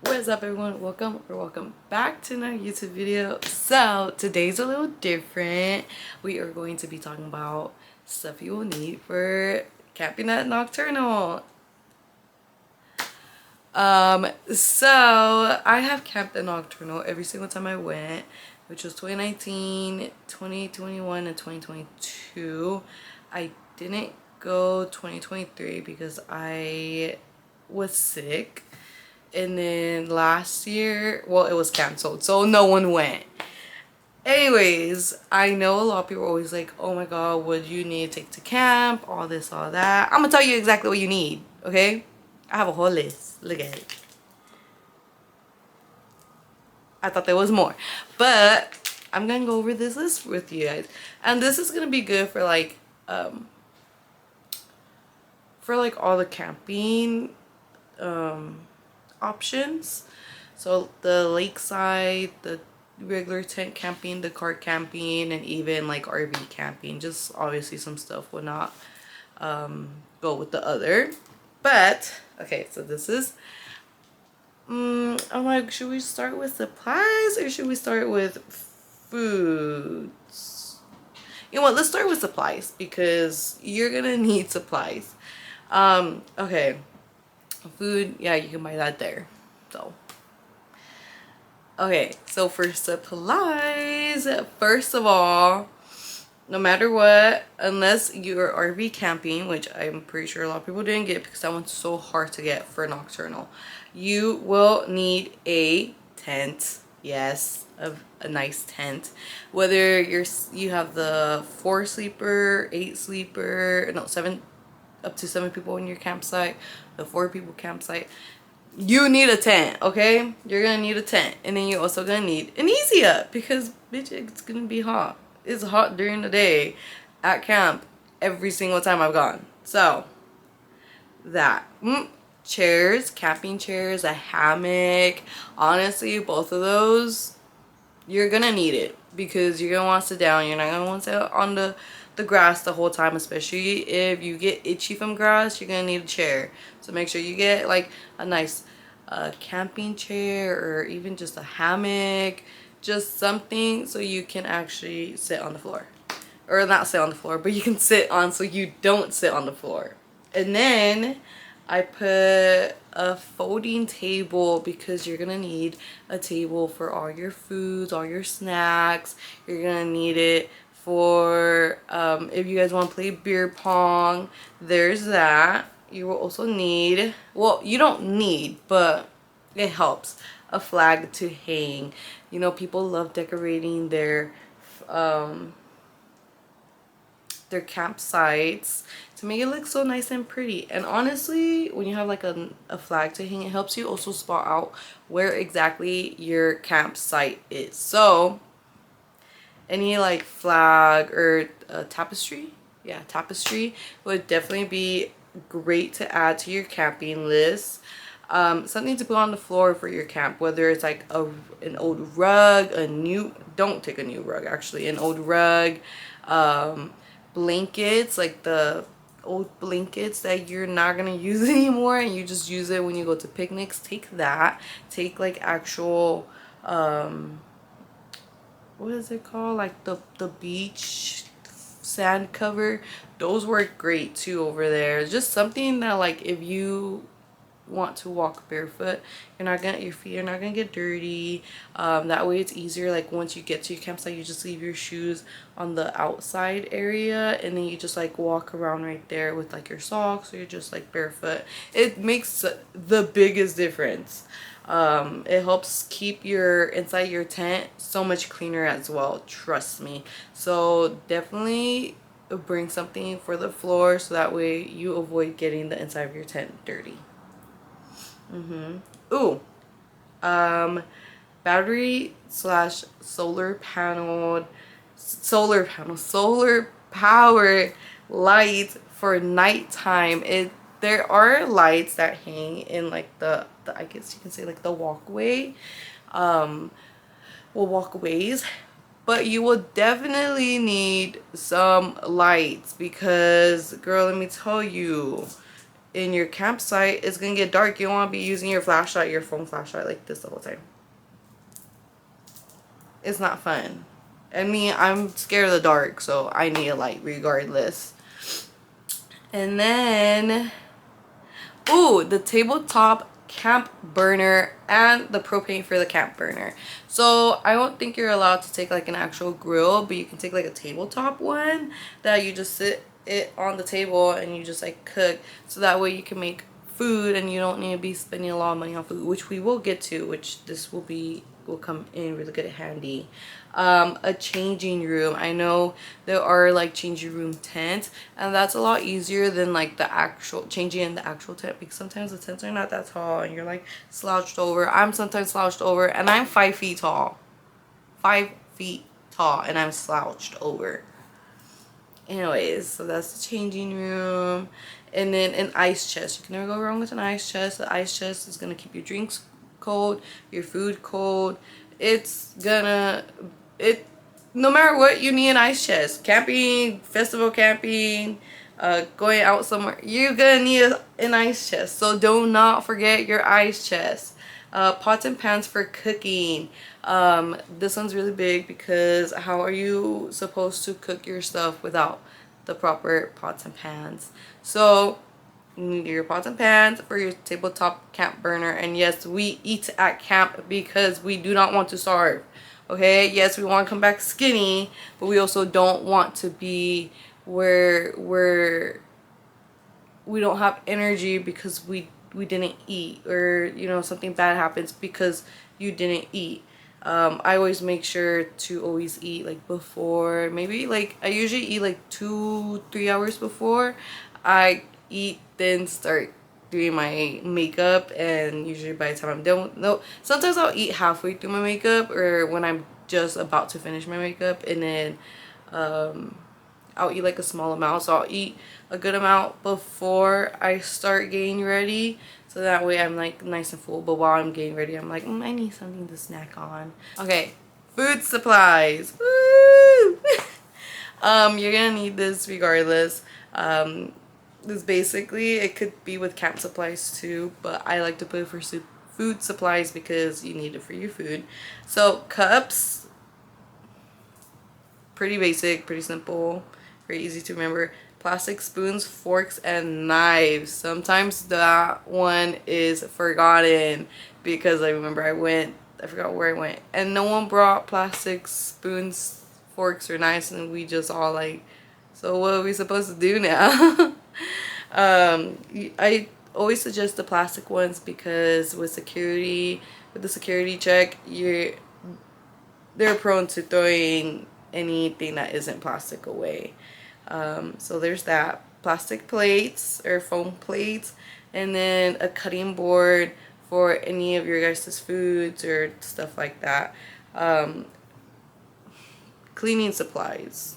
What is up, everyone? Welcome back to another YouTube video. So today's a little different. We are going to be talking about stuff you will need for camping at Nocturnal. So I have camped at Nocturnal every single time I went, which was 2019, 2021, and 2022. I didn't go 2023 because I was sick. And then last year, well, it was canceled, so no one went. Anyways, I know a lot of people are always like, oh my god, what do you need to take to camp, all this, all that. I'm gonna tell you exactly what you need, okay? I have a whole list. Look at it. I thought there was more, but I'm gonna go over this list with you guys, and this is gonna be good for like all the camping options. So the lakeside, the regular tent camping, the car camping, and even like RV camping. Just obviously some stuff will not go with the other. But okay, so this is I'm like, should we start with supplies or should we start with foods? You know what, let's start with supplies because you're gonna need supplies. Okay, food, yeah, you can buy that there. So okay, so for supplies, first of all, no matter what, unless you're RV camping, which I'm pretty sure a lot of people didn't get because that one's so hard to get for Nocturnal, you will need a tent. Yes, a nice tent. Whether you have the 4 sleeper, 8 sleeper, no, 7, up to 7 people in your campsite, the 4 people campsite, you need a tent. Okay, you're gonna need a tent, and then you're also gonna need an easy up because bitch, it's gonna be hot. It's hot during the day at camp every single time I've gone. So that chairs, camping chairs, a hammock, honestly both of those you're gonna need it because you're gonna want to sit down. You're not gonna want to sit on the grass the whole time, especially if you get itchy from grass. You're gonna need a chair, so make sure you get like a nice camping chair or even just a hammock, just something so you can actually sit on the floor, or not sit on the floor, but you can sit on so you don't sit on the floor. And then I put a folding table because you're gonna need a table for all your foods, all your snacks. You're gonna need it for if you guys want to play beer pong, there's that. You will also need, well, you don't need, but it helps, a flag to hang. You know, people love decorating their campsites to make it look so nice and pretty. And honestly, when you have like a flag to hang, it helps you also spot out where exactly your campsite is. So any like flag or tapestry, yeah, tapestry would definitely be great to add to your camping list. Something to put on the floor for your camp, whether it's like an old rug, don't take a new rug, actually, an old rug, blankets, like the old blankets that you're not gonna use anymore and you just use it when you go to picnics. Take that. Take like actual what is it called, like the beach sand cover. Those work great too over there. Just something that, like, if you want to walk barefoot, your feet are not gonna get dirty. That way it's easier, like once you get to your campsite, you just leave your shoes on the outside area and then you just like walk around right there with like your socks, or you're just like barefoot. It makes the biggest difference. It helps keep your inside your tent so much cleaner as well, trust me. So definitely bring something for the floor so that way you avoid getting the inside of your tent dirty. Ooh, battery slash solar power lights for nighttime. There are lights that hang in like the I guess you can say like the walkway, walkways, but you will definitely need some lights because, girl, let me tell you, in your campsite, it's gonna get dark. You don't want to be using your flashlight, your phone flashlight like this the whole time. It's not fun. I mean, I'm scared of the dark, so I need a light regardless. And then, ooh, the tabletop camp burner and the propane for the camp burner. So I don't think you're allowed to take like an actual grill, but you can take like a tabletop one that you just sit it on the table and you just like cook, so that way you can make food and you don't need to be spending a lot of money on food, which we will get to, which this will come in really good handy. A changing room. I know there are like changing room tents, and that's a lot easier than like the actual changing in the actual tent, because sometimes the tents are not that tall and you're like slouched over. I'm sometimes slouched over, and I'm 5 feet tall. 5 feet tall, and I'm slouched over. Anyways, so that's the changing room. And then an ice chest. You can never go wrong with an ice chest. The ice chest is gonna keep your drinks cold, your food cold. No matter what, you need an ice chest. Camping, festival camping, going out somewhere, you're gonna need an ice chest. So do not forget your ice chest. Pots and pans for cooking. This one's really big, because how are you supposed to cook your stuff without the proper pots and pans? So you need your pots and pans for your tabletop camp burner. And yes, we eat at camp because we do not want to starve. Okay, yes, we want to come back skinny, but we also don't want to be where we don't have energy because we didn't eat, or you know, something bad happens because you didn't eat. I always make sure to always eat like before, maybe like I usually eat like 2-3 hours before I eat, then start doing my makeup. And usually by the time I'm done, no, sometimes I'll eat halfway through my makeup, or when I'm just about to finish my makeup, and then I'll eat like a small amount. So I'll eat a good amount before I start getting ready, so that way I'm like nice and full. But while I'm getting ready, I'm like, I need something to snack on. Okay, food supplies. Woo! You're gonna need this regardless. This basically, it could be with camp supplies too, but I like to put it for food supplies because you need it for your food. So cups, pretty basic, pretty simple, very easy to remember. Plastic spoons, forks, and knives. Sometimes that one is forgotten, because I remember I forgot where I went, and no one brought plastic spoons, forks, or knives, and we just all like, so what are we supposed to do now? I always suggest the plastic ones, because with the security check, they're prone to throwing anything that isn't plastic away. So there's that. Plastic plates or foam plates, and then a cutting board for any of your guys' foods or stuff like that. Cleaning supplies.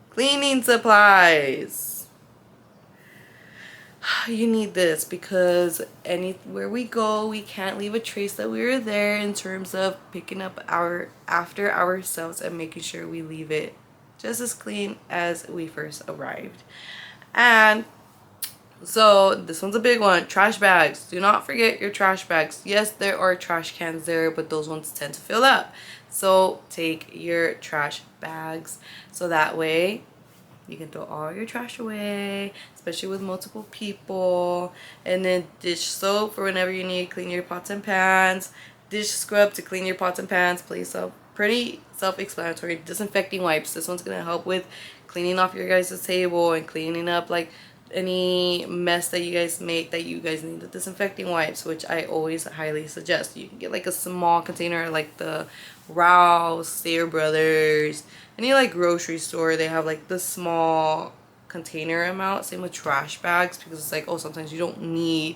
Cleaning supplies. You need this, because anywhere we go, we can't leave a trace that we were there, in terms of picking up after ourselves and making sure we leave it just as clean as we first arrived. And so this one's a big one. Trash bags. Do not forget your trash bags. Yes, there are trash cans there, but those ones tend to fill up. So take your trash bags, so that way you can throw all your trash away, especially with multiple people. And then dish soap for whenever you need to clean your pots and pans. Dish scrub to clean your pots and pans. Pretty self-explanatory. Disinfecting wipes. This one's gonna help with cleaning off your guys' table and cleaning up like any mess that you guys make that you guys need the disinfecting wipes, which I always highly suggest. You can get like a small container, like the Rouse, Stater Brothers, any like grocery store, they have like the small container amount. Same with trash bags, because it's like, oh, sometimes you don't need,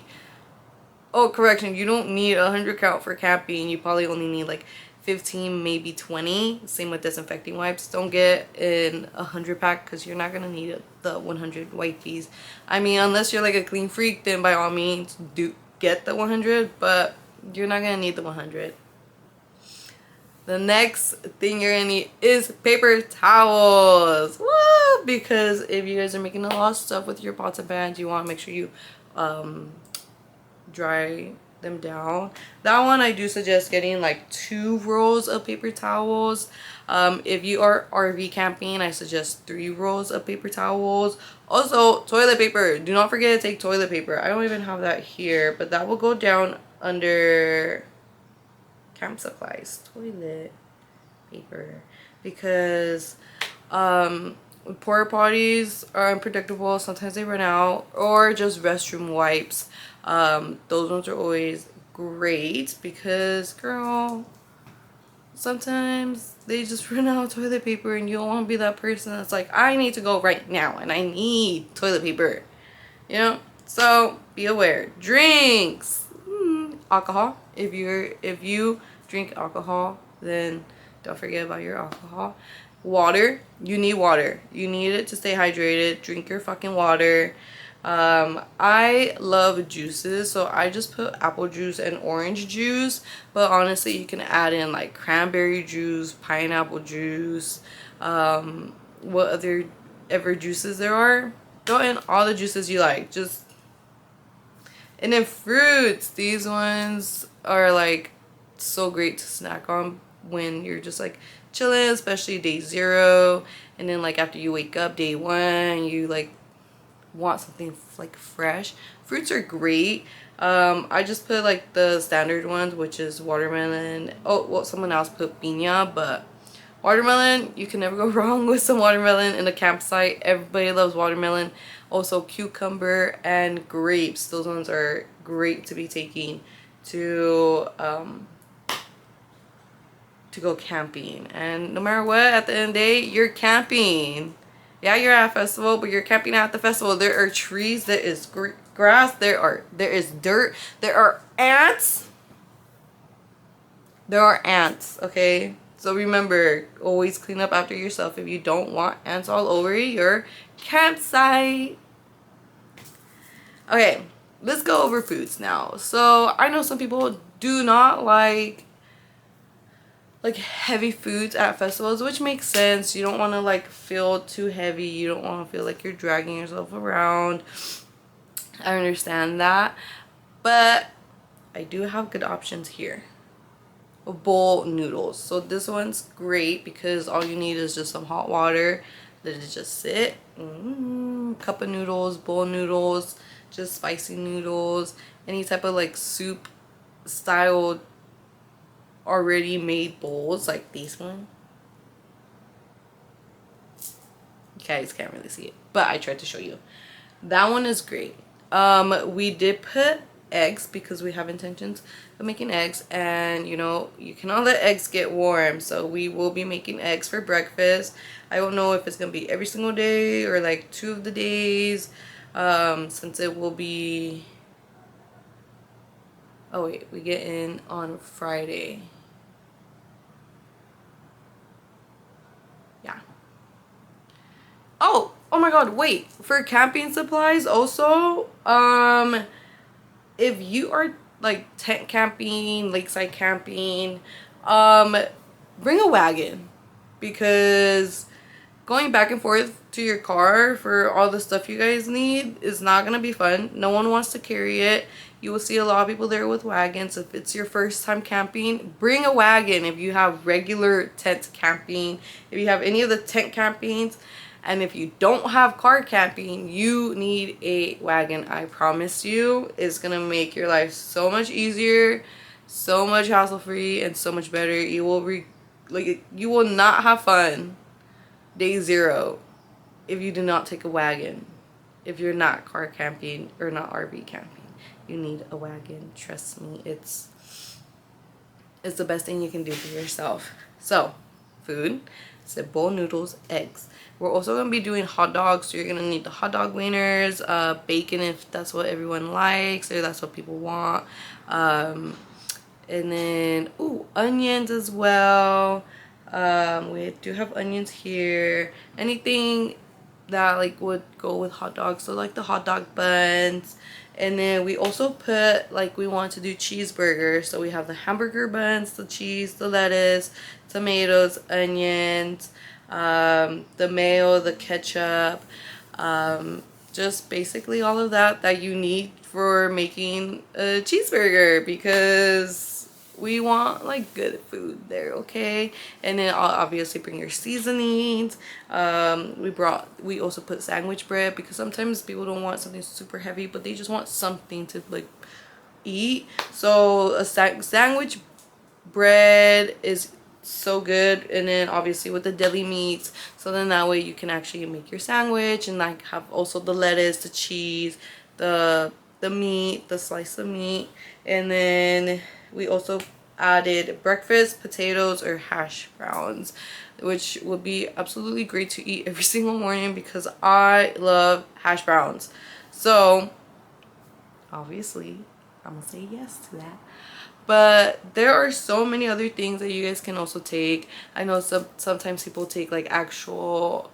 oh, correction, you don't need 100 count for camping. You probably only need like 15, maybe 20. Same with disinfecting wipes. Don't get in 100 pack, because you're not gonna need the 100 wipes. I mean, unless you're like a clean freak, then by all means do get the 100, but you're not gonna need the 100. The next thing you're gonna need is paper towels. Woo! Because if you guys are making a lot of stuff with your pots and pans, you want to make sure you dry them down. That one I do suggest getting like 2 rolls of paper towels. If you are RV camping, I suggest 3 rolls of paper towels. Also, toilet paper. Do not forget to take toilet paper. I don't even have that here, but that will go down under camp supplies. Toilet paper. Because porta potties are unpredictable. Sometimes they run out. Or just restroom wipes. Those ones are always great because, girl, sometimes they just run out of toilet paper and you don't want to be that person that's like, I need to go right now and I need toilet paper, you know? So be aware. Drinks, alcohol. If you drink alcohol, then don't forget about your alcohol. Water, you need water. You need it to stay hydrated. Drink your fucking water. I love juices, so I just put apple juice and orange juice, but honestly you can add in like cranberry juice, pineapple juice, what other ever juices there are. Throw in all the juices you like. And then fruits, these ones are like so great to snack on when you're just like chilling, especially day 0, and then like after you wake up day 1, you like want something like fresh. Fruits are great. I just put like the standard ones, which is watermelon. Oh, well, someone else put piña, but watermelon, you can never go wrong with some watermelon in a campsite. Everybody loves watermelon. Also cucumber and grapes, those ones are great to be taking to go camping. And no matter what, at the end of the day, you're camping. Yeah, you're at a festival, but you're camping at the festival. There are trees, there is grass, there is dirt, there are ants. There are ants, okay? So remember, always clean up after yourself if you don't want ants all over your campsite. Okay, let's go over foods now. So I know some people do not like heavy foods at festivals, which makes sense. You don't want to like feel too heavy. You don't want to feel like you're dragging yourself around. I understand that, but I do have good options here. Bowl noodles. So this one's great because all you need is just some hot water. Let it just sit. Cup of noodles, bowl noodles, just spicy noodles, any type of like soup style already made bowls like these one. You guys can't really see it, but I tried to show you. That one is great. We did put eggs because we have intentions of making eggs, and you know, you cannot let eggs get warm, so we will be making eggs for breakfast. I don't know if it's gonna be every single day or like 2 of the days, since it will be, oh wait, we get in on Friday. Yeah. Oh my god, wait, for camping supplies also, if you are like tent camping, lakeside camping, bring a wagon, because going back and forth to your car for all the stuff you guys need is not gonna be fun. No one wants to carry it. You will see a lot of people there with wagons. If it's your first time camping, bring a wagon. If you have regular tent camping, if you have any of the tent campings, and if you don't have car camping, you need a wagon. I promise you, it's gonna make your life so much easier, so much hassle free, and so much better. You will not have fun day 0 if you do not take a wagon. If you're not car camping or not RV camping, you need a wagon. Trust me, it's the best thing you can do for yourself. So, food, bowl noodles, eggs. We're also going to be doing hot dogs, so you're going to need the hot dog wieners, bacon if that's what everyone likes or that's what people want, and then onions as well. We do have onions here. Anything that like would go with hot dogs, so like the hot dog buns And then we also put, like, we want to do cheeseburgers, so we have the hamburger buns, the cheese, the lettuce, tomatoes, onions, the mayo, the ketchup, just basically all of that that you need for making a cheeseburger, because we want like good food there, okay? And then I'll obviously bring your seasonings. We also put sandwich bread, because sometimes people don't want something super heavy, but they just want something to like eat. So a sandwich bread is so good. And then obviously with the deli meats, so then that way you can actually make your sandwich and like have also the lettuce, the cheese, the meat, the slice of meat. And then we also added breakfast potatoes or hash browns, which would be absolutely great to eat every single morning, because I love hash browns. So obviously I'm gonna say yes to that. But there are so many other things that you guys can also take. I know sometimes people take like actual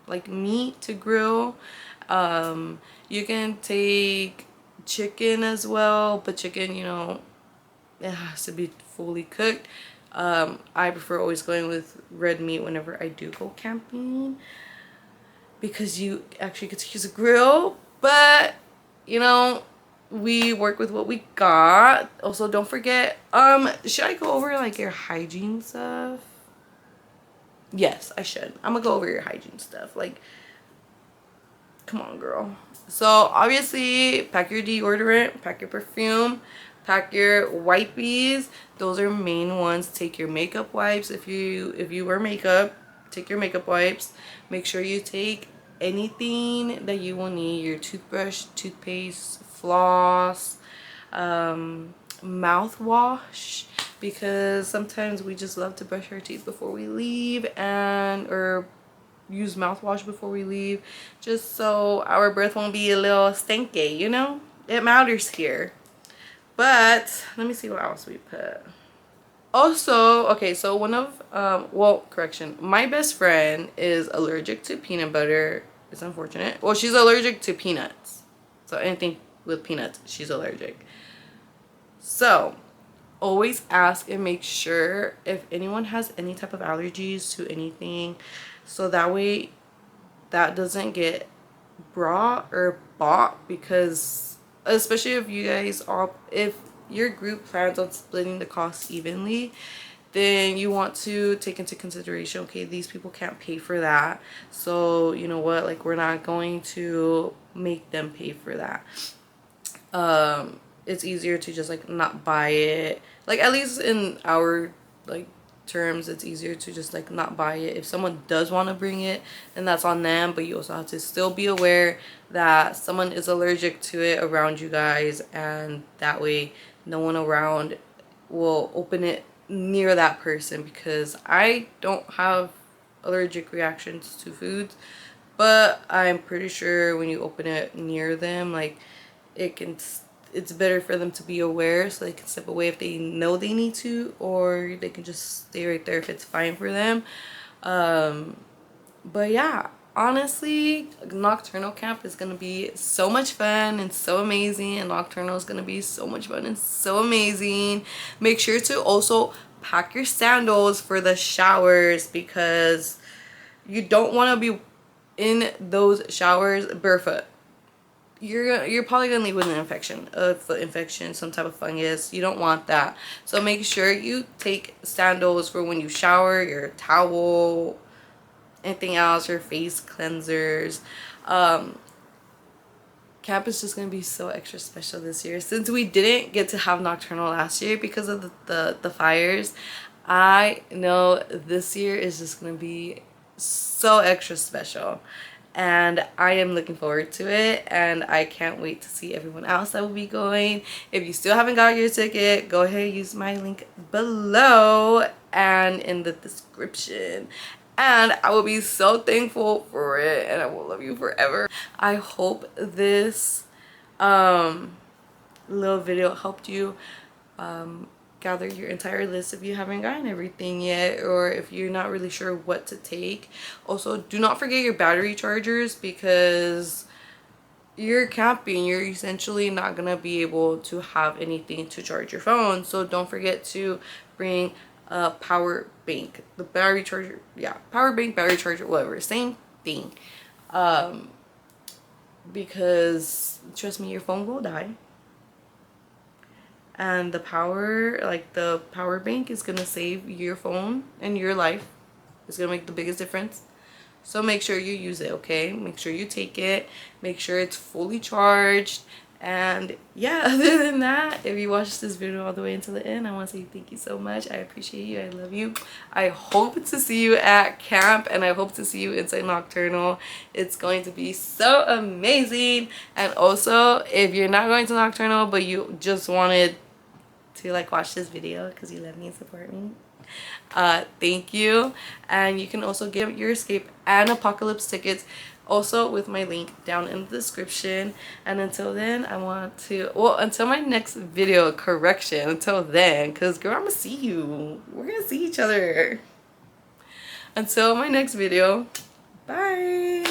like meat to grill. You can take chicken as well, but chicken, you know, it has to be fully cooked. I prefer always going with red meat whenever I do go camping, because you actually get to use a grill. But you know, we work with what we got. Also, don't forget, should I go over like your hygiene stuff? Yes, I should. I'm gonna go over your hygiene stuff. Like, come on, girl. So obviously, pack your deodorant, pack your perfume, pack your wipies. Those are main ones. Take your makeup wipes. If you wear makeup, take your makeup wipes. Make sure you take anything that you will need: your toothbrush, toothpaste, floss, mouthwash, because sometimes we just love to brush our teeth before we leave, and or use mouthwash before we leave, just so our breath won't be a little stinky, you know? It matters here. But let me see what else we put. Also, okay, so one of well, correction, my best friend is allergic to peanut butter. It's unfortunate. Well, she's allergic to peanuts, so anything with peanuts she's allergic. So always ask and make sure if anyone has any type of allergies to anything, so that way that doesn't get brought or bought. Because especially if you guys all, if your group plans on splitting the cost evenly, then you want to take into consideration, okay, these people can't pay for that, so you know what, like, we're not going to make them pay for that. It's easier to just like not buy it, like, at least in our like terms, it's easier to just like not buy it. If someone does want to bring it, then that's on them, but you also have to still be aware that someone is allergic to it around you guys, and that way no one around will open it near that person, because I don't have allergic reactions to foods, but I'm pretty sure when you open it near them, like, it's better for them to be aware, so they can step away if they know they need to, or they can just stay right there if it's fine for them. But yeah, honestly, Nocturnal camp is gonna be so much fun and so amazing, and Nocturnal is gonna be so much fun and so amazing. Make sure to also pack your sandals for the showers, because you don't want to be in those showers barefoot. You're probably gonna leave with an infection, a foot infection, some type of fungus. You don't want that. So make sure you take sandals for when you shower, your towel, anything else, your face cleansers. Camp is just gonna be so extra special this year, since we didn't get to have Nocturnal last year because of the fires. I know this year is just gonna be so extra special, and I am looking forward to it, and I can't wait to see everyone else that will be going. If you still haven't got your ticket, go ahead and use my link below and in the description, and I will be so thankful for it, and I will love you forever. I hope this little video helped you gather your entire list if you haven't gotten everything yet, or if you're not really sure what to take. Also, do not forget your battery chargers, because you're camping, you're essentially not gonna be able to have anything to charge your phone. So don't forget to bring a power bank, the battery charger. Yeah, power bank, battery charger, whatever, same thing. Because trust me, your phone will die, and the power, like the power bank, is gonna save your phone and your life. It's gonna make the biggest difference. So make sure you use it, okay? Make sure you take it. Make sure it's fully charged. And yeah, other than that, if you watched this video all the way until the end, I want to say thank you so much. I appreciate you. I love you. I hope to see you at camp, and I hope to see you inside Nocturnal. It's going to be so amazing. And also, if you're not going to Nocturnal, but you just wanted to like watch this video because you love me and support me, thank you. And you can also get your escape and apocalypse tickets also with my link down in the description. And until then, I want to, well, until my next video, correction, until then, because girl, I'm gonna see you, we're gonna see each other. Until my next video, bye.